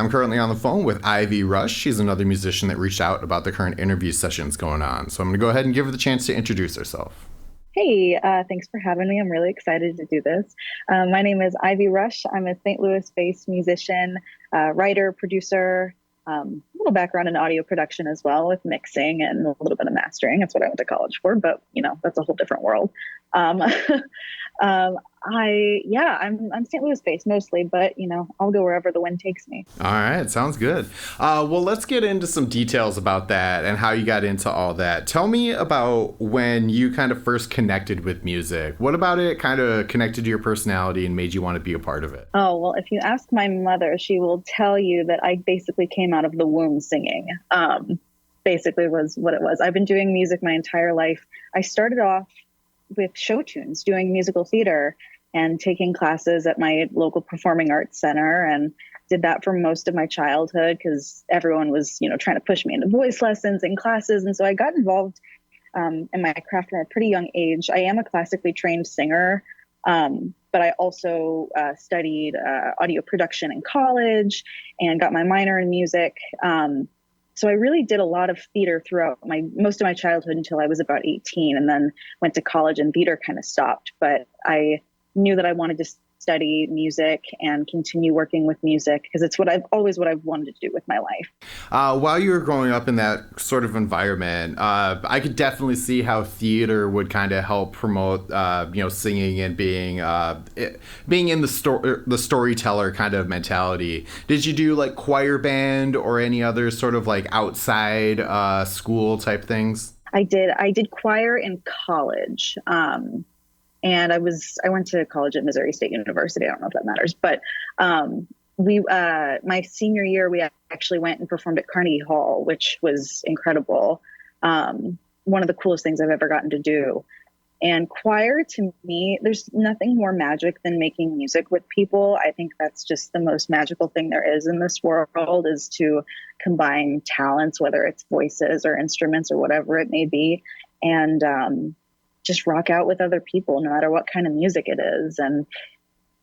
I'm currently on the phone with Ivy Rush. She's another musician that reached out about the current interview sessions going on. So I'm going to go ahead and give her the chance to introduce herself. Hey, thanks for having me. I'm really excited to do this. My name is Ivy Rush. I'm a St. Louis-based musician, writer, producer, a little background in audio production as well with mixing and a little bit of mastering. That's what I went to college for, but that's a whole different world. Um, I'm St. Louis based mostly, but I'll go wherever the wind takes me. All right, sounds good. Well, let's get into some details about that and how you got into all that. Tell me about when you kind of first connected with music. What about it kind of connected to your personality and made you want to be a part of it? Oh, well, if you ask my mother, she will tell you that I basically came out of the womb singing. Basically was what it was. I've been doing music my entire life. I started off with show tunes, doing musical theater and taking classes at my local performing arts center, and did that for most of my childhood because everyone was, trying to push me into voice lessons and classes. And so I got involved in my craft from a pretty young age. I am a classically trained singer, but I also studied audio production in college and got my minor in music. So I really did a lot of theater throughout most of my childhood until I was about 18, and then went to college and theater kind of stopped. But I knew that I wanted to study music and continue working with music because it's what I've wanted to do with my life. While you were growing up in that sort of environment, I could definitely see how theater would kind of help promote, singing and being in the storyteller kind of mentality. Did you do like choir band or any other sort of like outside school type things? I did choir in college. And I went to college at Missouri State University. I don't know if that matters, but my senior year, we actually went and performed at Carnegie Hall, which was incredible. One of the coolest things I've ever gotten to do. And choir, to me, there's nothing more magic than making music with people. I think that's just the most magical thing there is in this world, is to combine talents, whether it's voices or instruments or whatever it may be. And, just rock out with other people, no matter what kind of music it is. And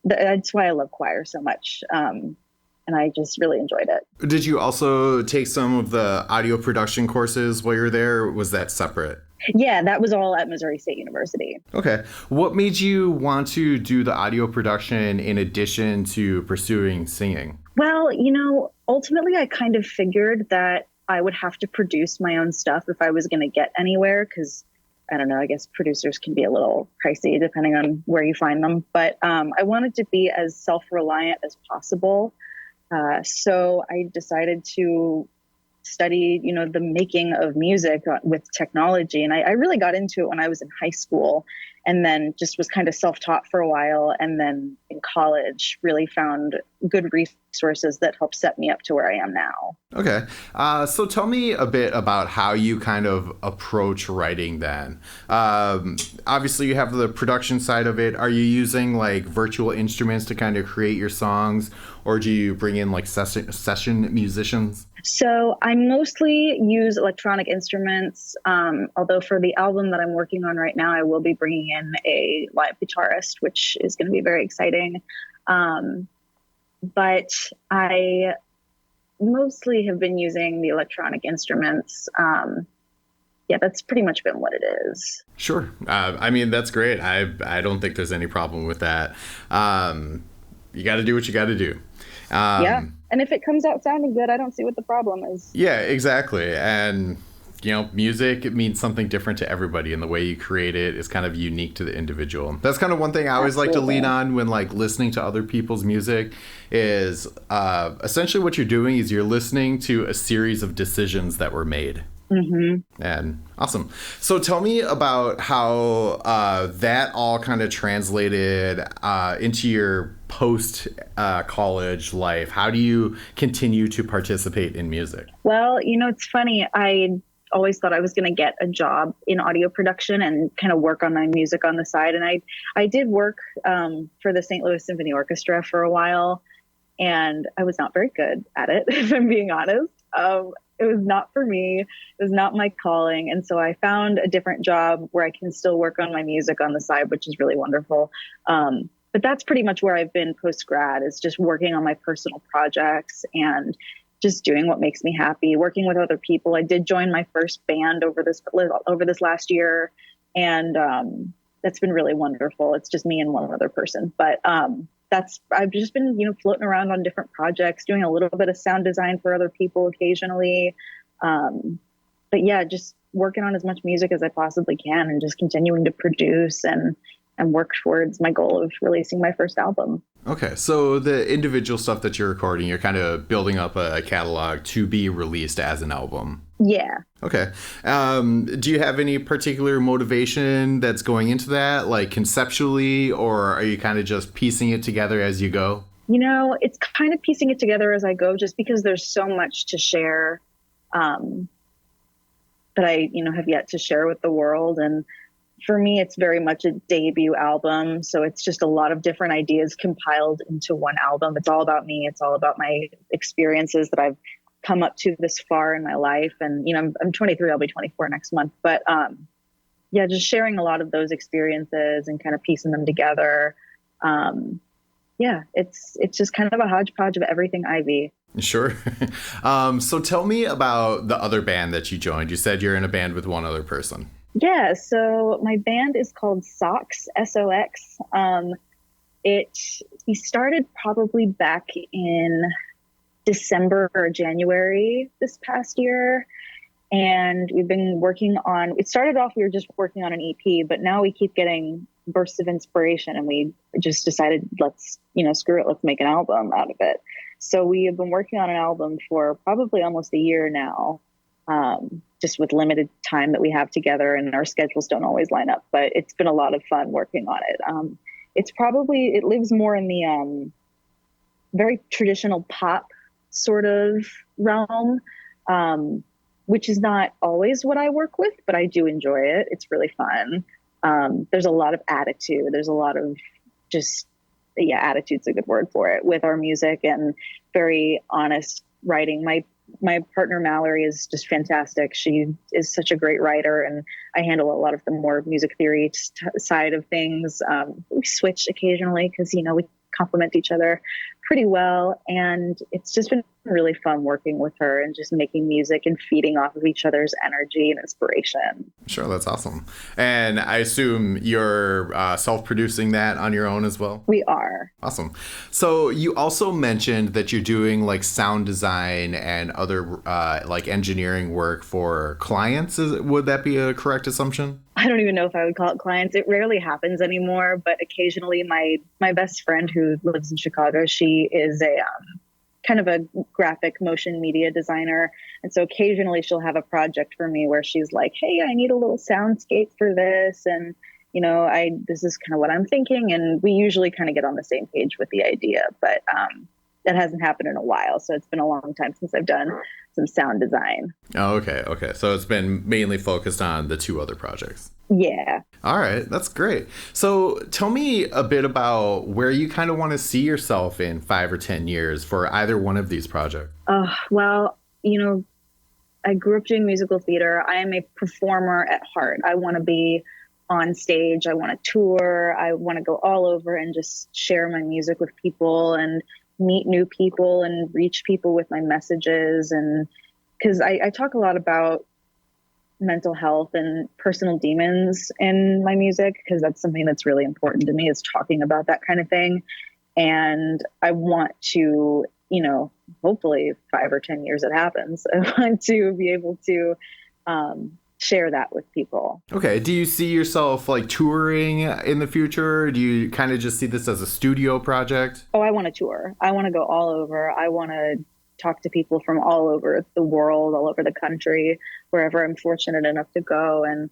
that's why I love choir so much. And I just really enjoyed it. Did you also take some of the audio production courses while you're there, or was that separate? Yeah, that was all at Missouri State University. Okay. What made you want to do the audio production in addition to pursuing singing? Well, ultimately I kind of figured that I would have to produce my own stuff if I was going to get anywhere, because I don't know, I guess producers can be a little pricey depending on where you find them. But I wanted to be as self-reliant as possible. So I decided to study, the making of music with technology. And I really got into it when I was in high school, and then just was kind of self-taught for a while. And then in college, really found good resources that helped set me up to where I am now. Okay. So tell me a bit about how you kind of approach writing then. Obviously, you have the production side of it. Are you using like virtual instruments to kind of create your songs, or do you bring in like session musicians? So I mostly use electronic instruments, although for the album that I'm working on right now, I will be bringing in a live guitarist, which is going to be very exciting. But I mostly have been using the electronic instruments. That's pretty much been what it is. Sure. That's great. I don't think there's any problem with that. You got to do what you got to do. Yeah. And if it comes out sounding good, I don't see what the problem is. Yeah, exactly. And, music, it means something different to everybody, and the way you create it is kind of unique to the individual. That's kind of one thing I always like to lean on when like listening to other people's music is essentially what you're doing is you're listening to a series of decisions that were made. Mm-hmm. And awesome. So tell me about how that all kind of translated into your post college life. How do you continue to participate in music? Well, it's funny. I always thought I was going to get a job in audio production and kind of work on my music on the side. And I did work for the St. Louis Symphony Orchestra for a while, and I was not very good at it, if I'm being honest. It was not for me. It was not my calling. And so I found a different job where I can still work on my music on the side, which is really wonderful. but that's pretty much where I've been post grad, is just working on my personal projects and just doing what makes me happy, working with other people. I did join my first band over this last year, and that's been really wonderful. It's just me and one other person, but I've just been, floating around on different projects, doing a little bit of sound design for other people occasionally. But yeah, just working on as much music as I possibly can and just continuing to produce and work towards my goal of releasing my first album. Okay, so the individual stuff that you're recording, you're kind of building up a catalog to be released as an album. Yeah. Okay. Do you have any particular motivation that's going into that, like conceptually, or are you kind of just piecing it together as you go? It's kind of piecing it together as I go, just because there's so much to share that I, have yet to share with the world. And for me, it's very much a debut album. So it's just a lot of different ideas compiled into one album. It's all about me. It's all about my experiences that I've come up to this far in my life. And, I'm 23, I'll be 24 next month. But yeah, just sharing a lot of those experiences and kind of piecing them together. Yeah, it's just kind of a hodgepodge of everything Ivyi. Sure. So tell me about the other band that you joined. You said you're in a band with one other person. Yeah, so my band is called Sox, SOX. We started probably back in December or January this past year. And we've been working on, it started off, we were just working on an EP, but now we keep getting bursts of inspiration and we just decided, let's, screw it, let's make an album out of it. So we have been working on an album for probably almost a year now, just with limited time that we have together, and our schedules don't always line up, but it's been a lot of fun working on it. It lives more in the very traditional pop sort of realm, which is not always what I work with, but I do enjoy it. It's really fun. There's a lot of attitude. There's a lot of attitude's a good word for it, with our music, and very honest writing. My partner Mallory is just fantastic. She is such a great writer, and I handle a lot of the more music theory side of things. We switch occasionally because we complement each other pretty well, and it's just been really fun working with her and just making music and feeding off of each other's energy and inspiration. Sure, that's awesome. And I assume you're self-producing that on your own as well? We are. Awesome. So you also mentioned that you're doing like sound design and other like engineering work for clients. Would that be a correct assumption? I don't even know if I would call it clients. It rarely happens anymore, but occasionally my best friend who lives in Chicago, she is a kind of a graphic motion media designer. And so occasionally she'll have a project for me where she's like, hey, I need a little soundscape for this. And, this is kind of what I'm thinking. And we usually kind of get on the same page with the idea, but that hasn't happened in a while. So it's been a long time since I've done some sound design. Oh, okay. So it's been mainly focused on the two other projects. Yeah. All right. That's great. So tell me a bit about where you kind of want to see yourself in 5 or 10 years for either one of these projects. Well, I grew up doing musical theater. I am a performer at heart. I want to be on stage. I want to tour. I want to go all over and just share my music with people and meet new people and reach people with my messages. And because I talk a lot about mental health and personal demons in my music, because that's something that's really important to me, is talking about that kind of thing. And I want to, hopefully 5 or 10 years it happens, I want to be able to share that with people. Okay. Do you see yourself like touring in the future? Or do you kind of just see this as a studio project? Oh, I want to tour. I want to go all over. I want to talk to people from all over the world, all over the country, wherever I'm fortunate enough to go, and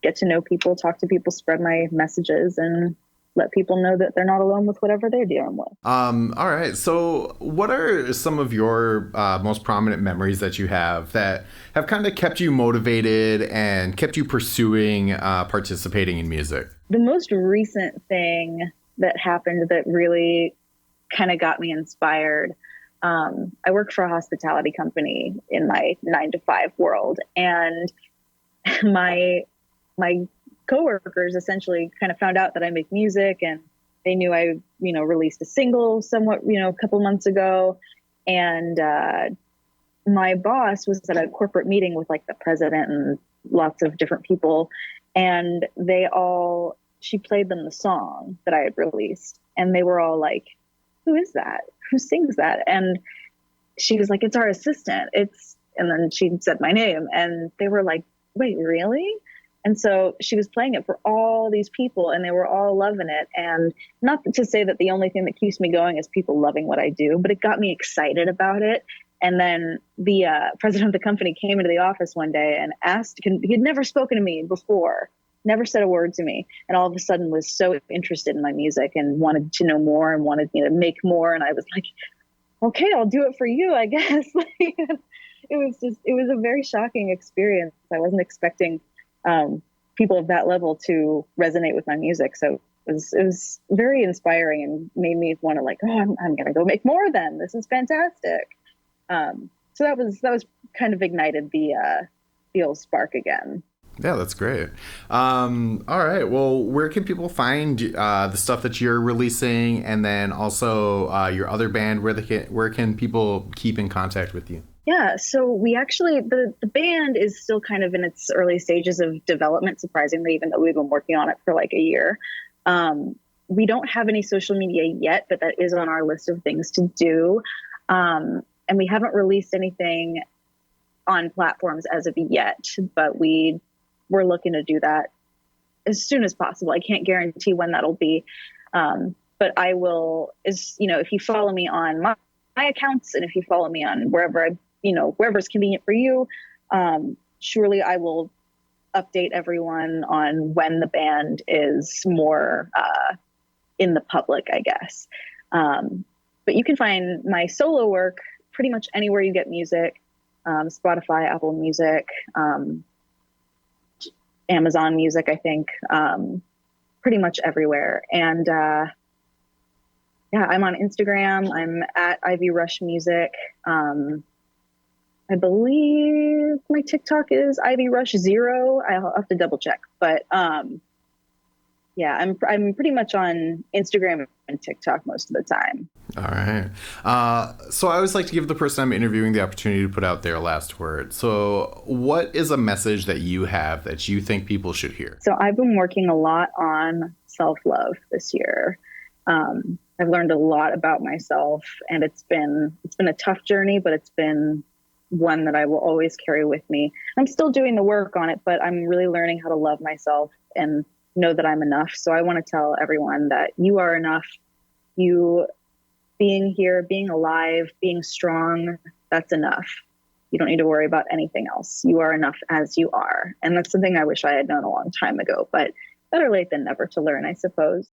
get to know people, talk to people, spread my messages, and let people know that they're not alone with whatever they're dealing with. All right. So what are some of your most prominent memories that you have that have kind of kept you motivated and kept you pursuing participating in music? The most recent thing that happened that really kind of got me inspired. I work for a hospitality company in my 9-to-5 world, and my coworkers essentially kind of found out that I make music, and they knew I, released a single somewhat, a couple months ago. And my boss was at a corporate meeting with like the president and lots of different people. And she played them the song that I had released. And they were all like, who is that? Who sings that? And she was like, it's our assistant. And then she said my name, and they were like, wait, really? And so she was playing it for all these people, and they were all loving it. And not to say that the only thing that keeps me going is people loving what I do, but it got me excited about it. And then the president of the company came into the office one day and asked, he'd never spoken to me before, never said a word to me, and all of a sudden was so interested in my music and wanted to know more and wanted me to make more. And I was like, okay, I'll do it for you, I guess. It was a very shocking experience. I wasn't expecting people of that level to resonate with my music. So it was very inspiring and made me want to like, oh, I'm going to go make more then. This is fantastic. So that was kind of ignited the old spark again. Yeah, that's great. All right. Well, where can people find the stuff that you're releasing, and then also your other band? Where can people keep in contact with you? Yeah, so we actually, the band is still kind of in its early stages of development, surprisingly, even though we've been working on it for like a year. We don't have any social media yet, but that is on our list of things to do. And we haven't released anything on platforms as of yet, but we're looking to do that as soon as possible. I can't guarantee when that'll be. But I will, if you follow me on my accounts, and if you follow me on wherever's convenient for you, surely I will update everyone on when the band is more in the public, I guess. But you can find my solo work pretty much anywhere you get music, Spotify, Apple Music, Amazon Music, I think, pretty much everywhere. And yeah, I'm on Instagram. I'm at Ivy Rush Music. I believe my TikTok is Ivy Rush 0. I'll have to double check, but yeah, I'm pretty much on Instagram and TikTok most of the time. All right. So I always like to give the person I'm interviewing the opportunity to put out their last word. So what is a message that you have that you think people should hear? So I've been working a lot on self-love this year. I've learned a lot about myself, and it's been a tough journey, but it's been one that I will always carry with me. I'm still doing the work on it, but I'm really learning how to love myself and know that I'm enough. So I want to tell everyone that you are enough. You being here, being alive, being strong, that's enough. You don't need to worry about anything else. You are enough as you are. And that's something I wish I had known a long time ago, but better late than never to learn, I suppose.